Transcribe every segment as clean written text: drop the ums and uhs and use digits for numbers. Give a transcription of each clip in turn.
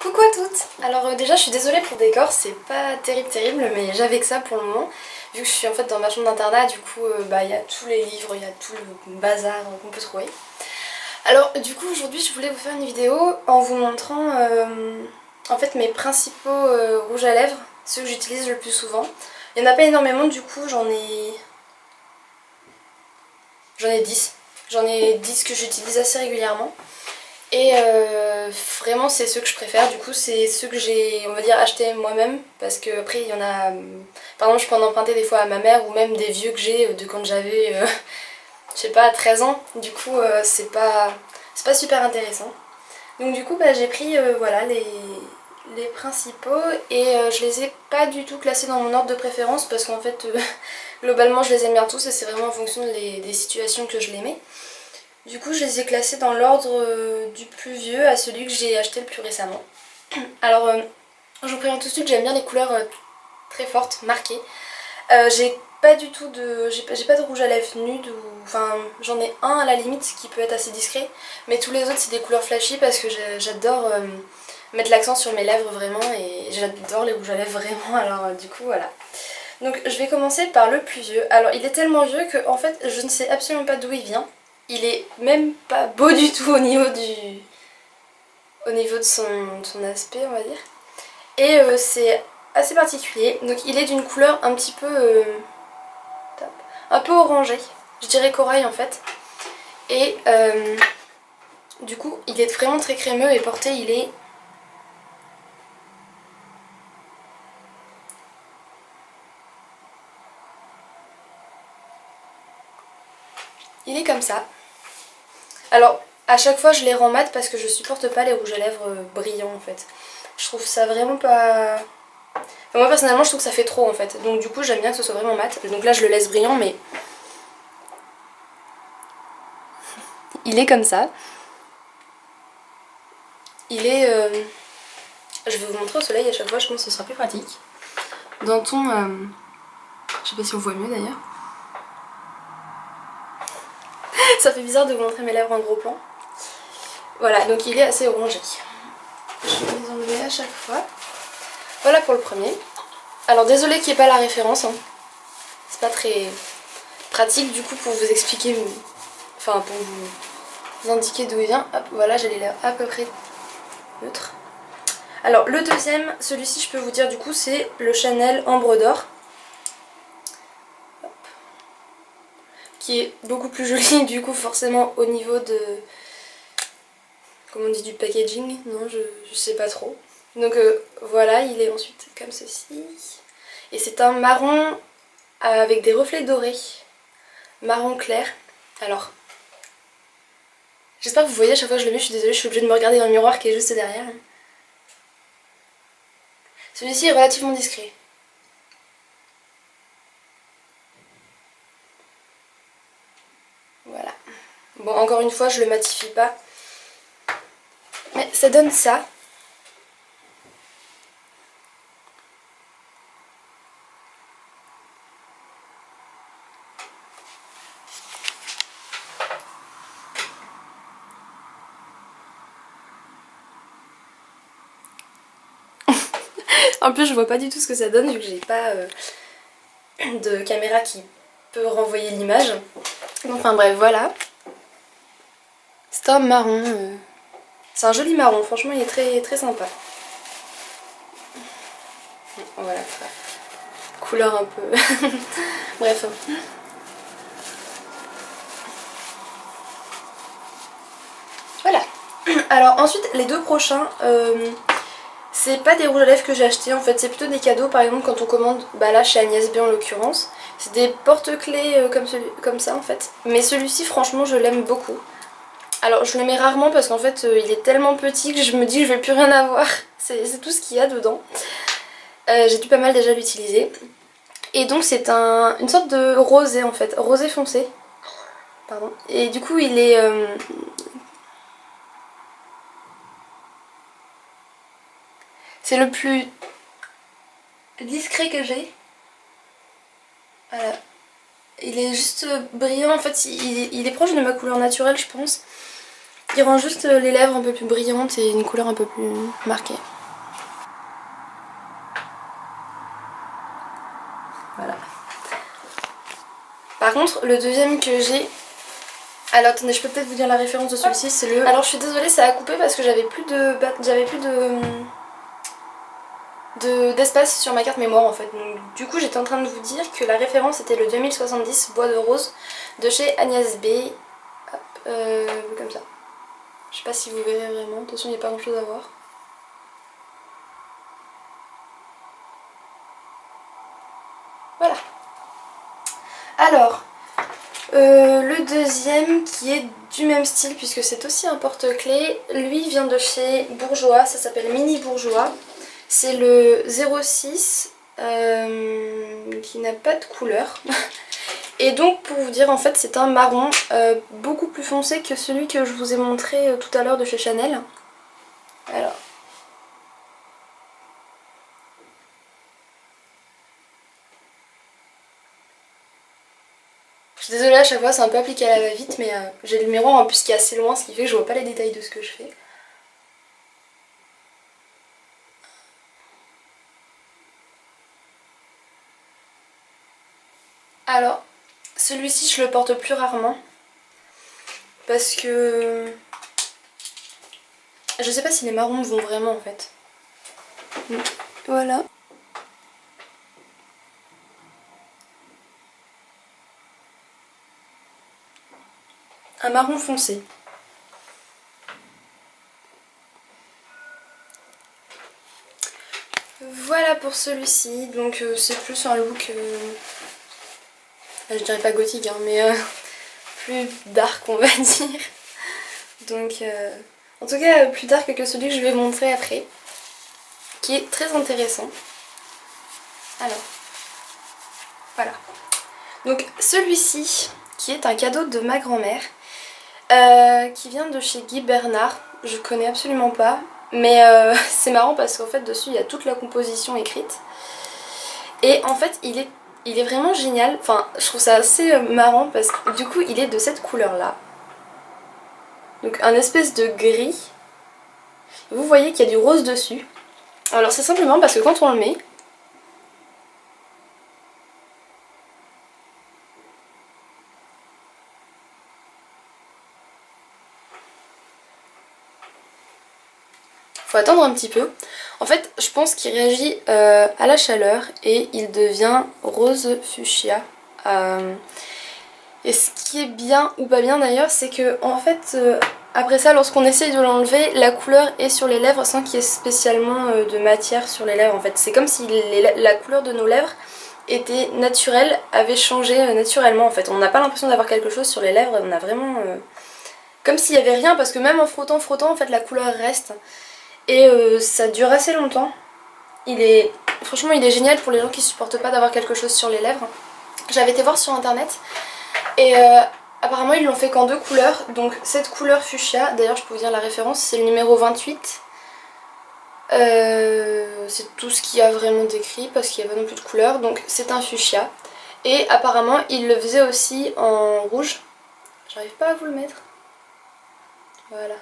Coucou à toutes. Alors déjà je suis désolée pour le décor, c'est pas terrible mais j'avais que ça pour le moment. Vu que je suis en fait dans ma chambre d'internat, du coup il y a tous les livres, il y a tout le bazar qu'on peut trouver. Alors du coup aujourd'hui je voulais vous faire une vidéo en vous montrant en fait mes principaux rouges à lèvres, ceux que j'utilise le plus souvent. Il n'y en a pas énormément, du coup j'en ai 10. J'en ai 10 que j'utilise assez régulièrement. Et vraiment c'est ceux que je préfère, du coup c'est ceux que j'ai on va dire acheté moi-même, parce que après il y en a, par exemple je peux en emprunter des fois à ma mère ou même des vieux que j'ai de quand j'avais je sais pas 13 ans, du coup c'est pas super intéressant. Donc du coup j'ai pris voilà les principaux et je les ai pas du tout classés dans mon ordre de préférence parce qu'en fait globalement je les aime bien tous et c'est vraiment en fonction des situations que je les mets. Du coup je les ai classés dans l'ordre du plus vieux à celui que j'ai acheté le plus récemment. Alors je vous préviens tout de suite, j'aime bien les couleurs très fortes, marquées. J'ai pas du tout de... j'ai pas de rouge à lèvres nude ou... Enfin j'en ai un à la limite qui peut être assez discret. Mais tous les autres c'est des couleurs flashy parce que j'adore mettre l'accent sur mes lèvres vraiment. Et j'adore les rouges à lèvres vraiment, alors du coup voilà. Donc je vais commencer par le plus vieux. Alors il est tellement vieux que en fait je ne sais absolument pas d'où il vient. Il est même pas beau du tout au niveau de son aspect, on va dire. Et c'est assez particulier. Donc il est d'une couleur un peu orangée. Je dirais corail en fait. Et du coup il est vraiment très crémeux et porté il est comme ça. Alors à chaque fois je les rends mat parce que je supporte pas les rouges à lèvres brillants en fait. Je trouve ça vraiment pas... Enfin, moi personnellement je trouve que ça fait trop en fait. Donc du coup j'aime bien que ce soit vraiment mat. Donc là je le laisse brillant mais il est comme ça. Il est... je vais vous montrer au soleil à chaque fois, je pense que ce sera plus pratique. Dans ton... je sais pas si on voit mieux d'ailleurs. Ça fait bizarre de vous montrer mes lèvres en gros plan. Voilà, donc il est assez orangé. Je vais les enlever à chaque fois. Voilà pour le premier. Alors désolé qu'il n'y ait pas la référence. Hein. C'est pas très pratique du coup pour vous expliquer... Enfin pour vous indiquer d'où il vient. Hop, voilà, j'ai les lèvres à peu près neutres. Alors le deuxième, celui-ci je peux vous dire du coup c'est le Chanel Ambre d'Or. Qui est beaucoup plus joli du coup forcément au niveau de... Comment on dit, du packaging? Non, je sais pas trop. Donc voilà, il est ensuite comme ceci. Et c'est un marron avec des reflets dorés. Marron clair. Alors, j'espère que vous voyez à chaque fois que je le mets, je suis désolée, je suis obligée de me regarder dans le miroir qui est juste derrière. Celui-ci est relativement discret. Voilà. Bon, encore une fois, je le matifie pas. Mais ça donne ça. En plus, je vois pas du tout ce que ça donne vu que j'ai pas de caméra qui peut renvoyer l'image. Enfin bref, voilà. C'est un marron. C'est un joli marron, franchement il est très sympa. Voilà, couleur un peu... Bref. Voilà. Alors ensuite, les deux prochains, c'est pas des rouges à lèvres que j'ai acheté en fait, c'est plutôt des cadeaux par exemple quand on commande, bah là chez Agnès B en l'occurrence. C'est des porte-clés comme ça en fait. Mais celui-ci franchement je l'aime beaucoup. Alors je le mets rarement parce qu'en fait il est tellement petit que je me dis que je vais plus rien avoir. C'est tout ce qu'il y a dedans. J'ai dû pas mal déjà l'utiliser. Et donc c'est une sorte de rosé en fait, rosé foncé. Pardon. Et du coup il est... c'est le plus discret que j'ai. Voilà. Il est juste brillant en fait, il est proche de ma couleur naturelle je pense. Il rend juste les lèvres un peu plus brillantes et une couleur un peu plus marquée. Voilà. Par contre, le deuxième que j'ai... Alors attendez, je peux peut-être vous dire la référence de celui-ci, c'est le... Alors je suis désolée, ça a coupé parce que j'avais plus d'espace sur ma carte mémoire en fait. Donc, du coup j'étais en train de vous dire que la référence était le 2070 Bois de Rose de chez Agnès B. Hop, comme ça. Je sais pas si vous verrez vraiment, de toute façon il n'y a pas grand chose à voir. Voilà. Alors, le deuxième qui est du même style puisque c'est aussi un porte-clés, lui vient de chez Bourjois, ça s'appelle Mini Bourjois. C'est le 06 qui n'a pas de couleur. Et donc pour vous dire en fait c'est un marron beaucoup plus foncé que celui que je vous ai montré tout à l'heure de chez Chanel. Alors. Je suis désolée à chaque fois c'est un peu appliqué à la va-vite mais j'ai le miroir en plus qui est assez loin ce qui fait que je vois pas les détails de ce que je fais. Alors, celui-ci je le porte plus rarement parce que je sais pas si les marrons me vont vraiment en fait. Donc, voilà. Un marron foncé. Voilà pour celui-ci, donc c'est plus un look, je dirais pas gothique hein, mais plus dark on va dire. Donc en tout cas plus dark que celui que je vais montrer après, qui est très intéressant. Alors, voilà. Donc celui-ci, qui est un cadeau de ma grand-mère, qui vient de chez Guy Bernard, je connais absolument pas, mais c'est marrant parce qu'en fait dessus il y a toute la composition écrite. Et en fait il est vraiment génial, enfin je trouve ça assez marrant parce que du coup il est de cette couleur là. Donc un espèce de gris. Vous voyez qu'il y a du rose dessus. Alors c'est simplement parce que quand on le met, faut attendre un petit peu. En fait je pense qu'il réagit à la chaleur et il devient rose fuchsia. Et ce qui est bien ou pas bien d'ailleurs, c'est que en fait après ça lorsqu'on essaye de l'enlever, la couleur est sur les lèvres sans qu'il y ait spécialement de matière sur les lèvres en fait. C'est comme si la couleur de nos lèvres était naturelle, avait changé naturellement en fait. On n'a pas l'impression d'avoir quelque chose sur les lèvres, on a vraiment comme s'il n'y avait rien parce que même en frottant en fait la couleur reste. Et ça dure assez longtemps. Franchement il est génial pour les gens qui supportent pas d'avoir quelque chose sur les lèvres. J'avais été voir sur internet et apparemment ils l'ont fait qu'en deux couleurs. Donc cette couleur fuchsia, d'ailleurs je peux vous dire la référence, c'est le numéro 28. C'est tout ce qu'il y a vraiment décrit parce qu'il n'y a pas non plus de couleur. Donc c'est un fuchsia. Et apparemment il le faisait aussi en rouge. J'arrive pas à vous le mettre. Voilà.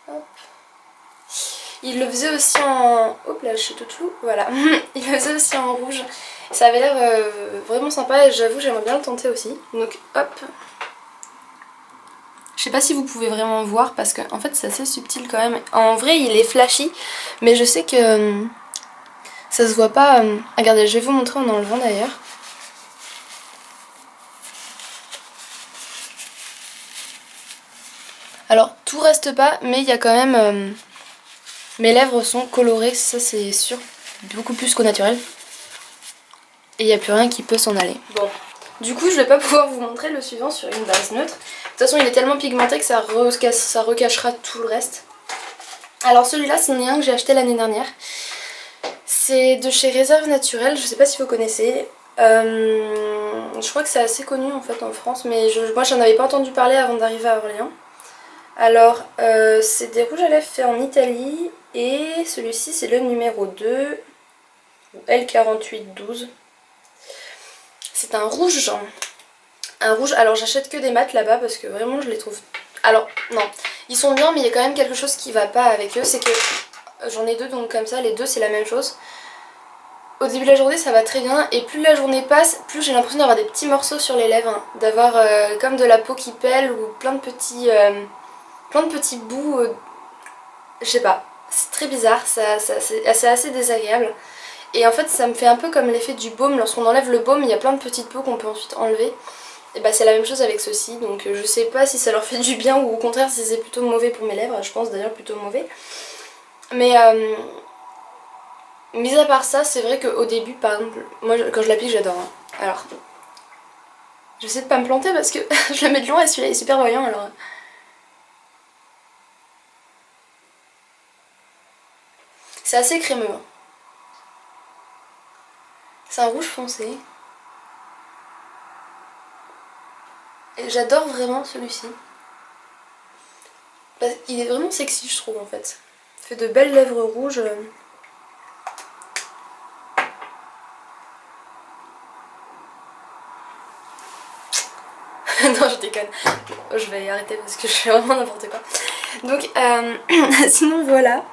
Hop. Il le faisait aussi en... Hop là, je suis toute floue. Voilà. Il le faisait aussi en rouge. Ça avait l'air vraiment sympa et j'avoue j'aimerais bien le tenter aussi. Donc hop. Je sais pas si vous pouvez vraiment voir parce qu'en fait c'est assez subtil quand même. En vrai il est flashy mais je sais que ça se voit pas. Regardez, je vais vous montrer en enlevant d'ailleurs. Alors tout reste pas mais il y a quand même... mes lèvres sont colorées, ça c'est sûr, beaucoup plus qu'au naturel. Et il n'y a plus rien qui peut s'en aller. Bon, du coup je vais pas pouvoir vous montrer le suivant sur une base neutre. De toute façon il est tellement pigmenté que ça recachera tout le reste. Alors celui-là c'est un que j'ai acheté l'année dernière. C'est de chez Réserve Naturelle, je sais pas si vous connaissez. Je crois que c'est assez connu en fait en France, mais moi j'en avais pas entendu parler avant d'arriver à Orléans. Alors c'est des rouges à lèvres faits en Italie et celui-ci c'est le numéro 2, L4812. C'est un rouge, alors j'achète que des mats là-bas parce que vraiment je les trouve Alors non, ils sont bien mais il y a quand même quelque chose qui va pas avec eux, c'est que j'en ai deux donc comme ça, les deux c'est la même chose. Au début de la journée ça va très bien et plus la journée passe, plus j'ai l'impression d'avoir des petits morceaux sur les lèvres, hein, d'avoir comme de la peau qui pèle ou plein de petits bouts, je sais pas, c'est très bizarre, c'est assez désagréable. Et en fait ça me fait un peu comme l'effet du baume, lorsqu'on enlève le baume il y a plein de petites peaux qu'on peut ensuite enlever. Et bah c'est la même chose avec ceux-ci, donc je sais pas si ça leur fait du bien ou au contraire si c'est plutôt mauvais pour mes lèvres, je pense d'ailleurs plutôt mauvais. Mais mis à part ça, c'est vrai qu'au début par exemple, moi quand je l'applique j'adore. Hein. Alors, j'essaie de pas me planter parce que je le mets de loin et celui-là est super voyant alors. C'est assez crémeux. Hein. C'est un rouge foncé. Et j'adore vraiment celui-ci. Il est vraiment sexy je trouve en fait. Il fait de belles lèvres rouges. Non je déconne. Je vais arrêter parce que je fais vraiment n'importe quoi. Donc sinon voilà.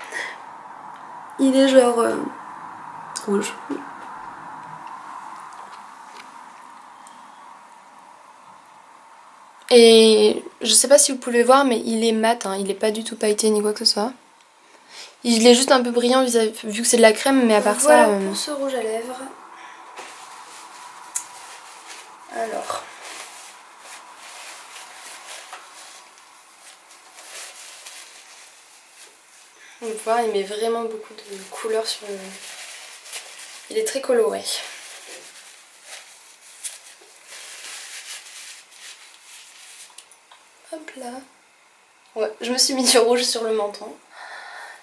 Il est genre rouge. Et je sais pas si vous pouvez voir mais il est mat, hein, il est pas du tout pailleté ni quoi que ce soit. Il est juste un peu brillant vu que c'est de la crème mais à part voilà ça... pour ce rouge à lèvres. Alors... On peut voir, il met vraiment beaucoup de couleurs sur le... Il est très coloré. Hop là. Ouais, je me suis mis du rouge sur le menton.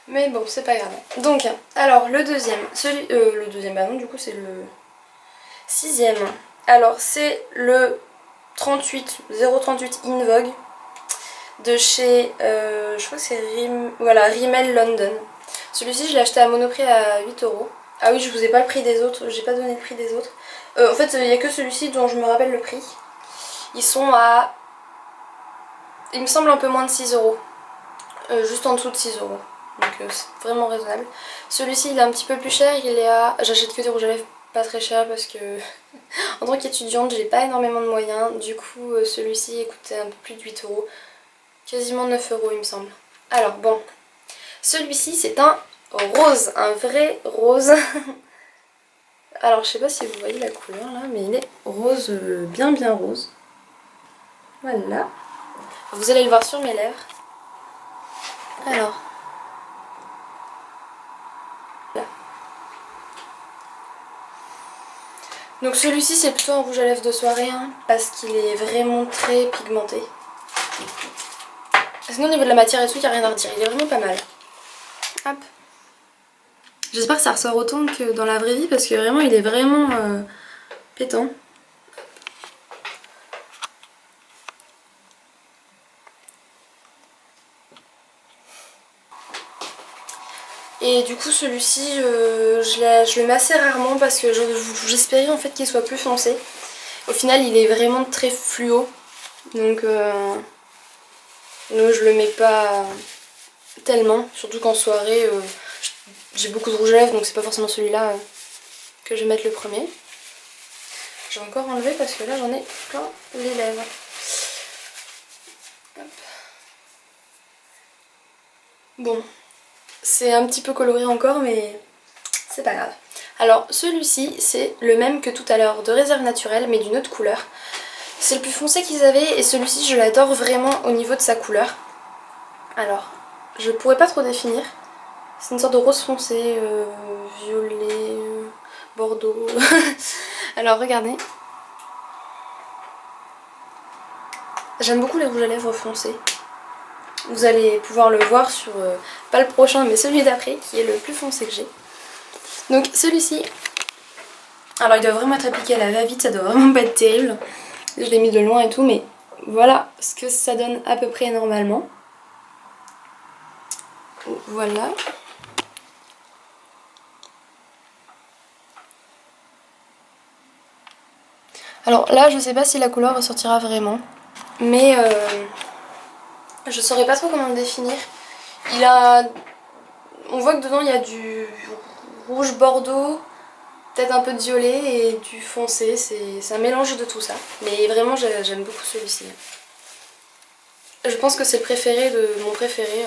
Mais bon, c'est pas grave. Donc, alors le deuxième. Le deuxième, bah non, du coup c'est le 6ème. Alors c'est le 038 In Vogue de chez, je crois que c'est Rimmel London. Celui-ci je l'ai acheté à Monoprix à 8€. Ah oui, je vous ai pas le prix des autres, j'ai pas donné le prix des autres. En fait, il n'y a que celui-ci dont je me rappelle le prix. Ils sont à, il me semble un peu moins de 6€. Juste en dessous de 6€. Donc c'est vraiment raisonnable. Celui-ci il est un petit peu plus cher, il est à... J'achète que des rouges à lèvres pas très chers parce que en tant qu'étudiante j'ai pas énormément de moyens. Du coup celui-ci coûtait un peu plus de 8€. Quasiment 9€ il me semble. Alors bon, celui-ci c'est un rose, un vrai rose. Alors je sais pas si vous voyez la couleur là, mais il est rose, bien rose. Voilà. Vous allez le voir sur mes lèvres. Alors. Là. Donc celui-ci c'est plutôt un rouge à lèvres de soirée hein, parce qu'il est vraiment très pigmenté. Sinon au niveau de la matière et tout, il n'y a rien à redire, il est vraiment pas mal. Hop. J'espère que ça ressort autant que dans la vraie vie parce que vraiment il est vraiment pétant. Et du coup celui-ci je le mets assez rarement parce que j'espérais en fait qu'il soit plus foncé. Au final il est vraiment très fluo. Donc je le mets pas tellement. Surtout qu'en soirée j'ai beaucoup de rouge à lèvres donc c'est pas forcément celui-là que je vais mettre le premier. Je vais encore enlever parce que là j'en ai plein les lèvres. Hop. Bon. C'est un petit peu coloré encore mais c'est pas grave. Alors celui-ci c'est le même que tout à l'heure de Réserve Naturelle mais d'une autre couleur. C'est le plus foncé qu'ils avaient et celui-ci je l'adore vraiment au niveau de sa couleur. Alors je pourrais pas trop définir. C'est une sorte de rose foncé, violet, bordeaux. Alors regardez. J'aime beaucoup les rouges à lèvres foncés. Vous allez pouvoir le voir sur, pas le prochain mais celui d'après qui est le plus foncé que j'ai. Donc celui-ci, alors il doit vraiment être appliqué à la va-vite, ça doit vraiment pas être terrible. Je l'ai mis de loin et tout mais voilà ce que ça donne à peu près normalement. Voilà. Alors là je sais pas si la couleur ressortira vraiment mais Je saurais pas trop comment le définir. Il a... On voit que dedans il y a du rouge bordeaux, peut-être un peu de violet et du foncé. C'est un mélange de tout ça. Mais vraiment j'aime beaucoup celui-ci. Je pense que c'est le préféré de mon préféré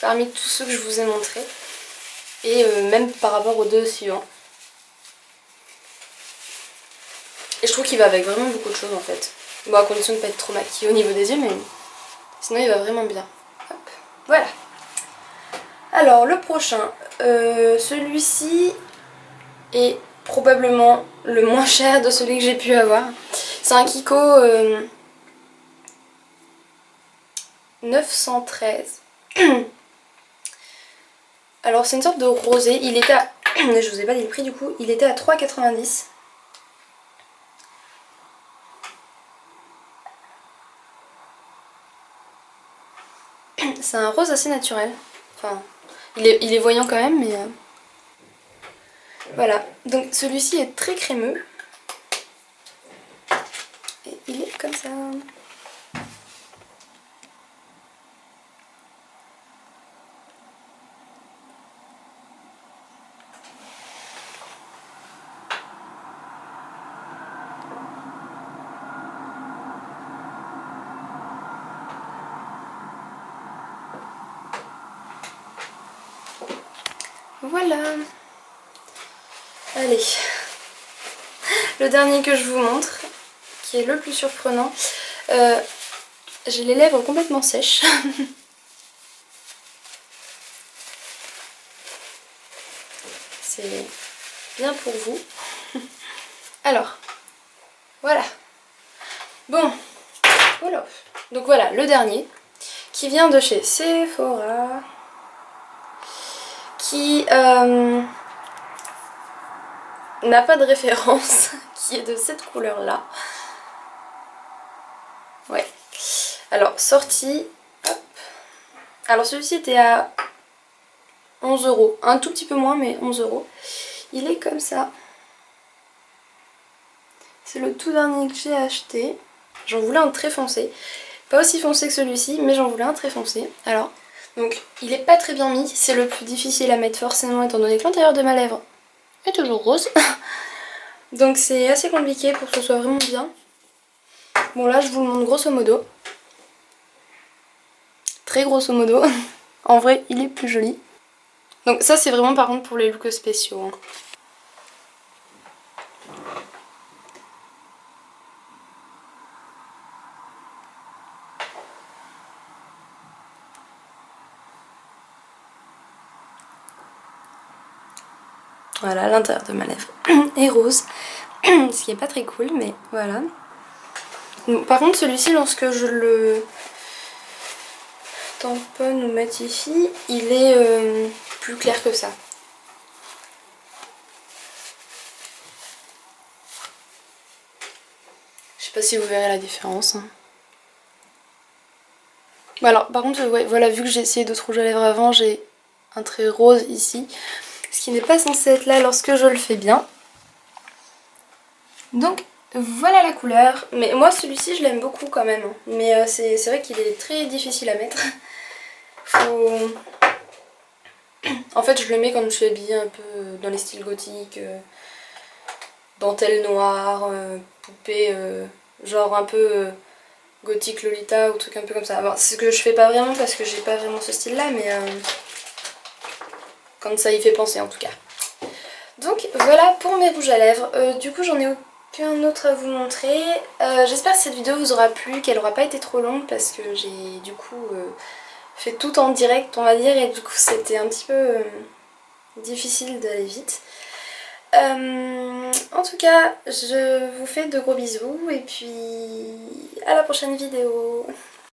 parmi tous ceux que je vous ai montrés. Et même par rapport aux deux suivants. Et je trouve qu'il va avec vraiment beaucoup de choses en fait. Bon, à condition de ne pas être trop maquillé au niveau des yeux, mais sinon il va vraiment bien. Hop. Voilà. Alors le prochain, celui-ci est probablement le moins cher de celui que j'ai pu avoir. C'est un Kiko 913. Alors c'est une sorte de rosé, il était à... je vous ai pas dit le prix du coup, il était à 3,90 €. C'est un rose assez naturel. Enfin, il est voyant quand même, mais... Voilà. Donc celui-ci est très crémeux. Et il est comme ça. Voilà. Allez. Le dernier que je vous montre, qui est le plus surprenant. J'ai les lèvres complètement sèches. C'est bien pour vous. Alors, voilà. Bon. Voilà. Donc voilà, le dernier, qui vient de chez Sephora. Qui n'a pas de référence, qui est de cette couleur là. Ouais. Alors sorti, hop. Alors celui-ci était à 11 €, un tout petit peu moins mais 11 €. Il est comme ça. C'est le tout dernier que j'ai acheté. J'en voulais un très foncé. Pas aussi foncé que celui-ci, mais j'en voulais un très foncé. Alors, donc il est pas très bien mis, c'est le plus difficile à mettre forcément étant donné que l'intérieur de ma lèvre est toujours rose. Donc c'est assez compliqué pour que ce soit vraiment bien. Bon là je vous le montre grosso modo. Très grosso modo. En vrai il est plus joli. Donc ça c'est vraiment par contre pour les looks spéciaux. Hein. Voilà, l'intérieur de ma lèvre est rose. Ce qui est pas très cool mais voilà. Donc, par contre celui-ci lorsque je le tamponne ou matifie, il est plus clair que ça. Je sais pas si vous verrez la différence. Hein. Bon alors par contre ouais, voilà, vu que j'ai essayé d'autres rouges à lèvres avant, j'ai un trait rose ici. Ce qui n'est pas censé être là lorsque je le fais bien. Donc voilà la couleur. Mais moi celui-ci je l'aime beaucoup quand même. Hein. Mais c'est vrai qu'il est très difficile à mettre. Faut... En fait je le mets quand je suis habillée un peu dans les styles gothiques. Dentelle noire, poupée genre un peu gothique Lolita ou truc un peu comme ça. Bon, c'est ce que je fais pas vraiment parce que j'ai pas vraiment ce style là mais quand ça y fait penser en tout cas. Donc voilà pour mes rouges à lèvres. Du coup j'en ai aucun autre à vous montrer. J'espère que cette vidéo vous aura plu, qu'elle aura pas été trop longue parce que j'ai du coup fait tout en direct on va dire et du coup c'était un petit peu difficile d'aller vite. En tout cas, je vous fais de gros bisous et puis à la prochaine vidéo.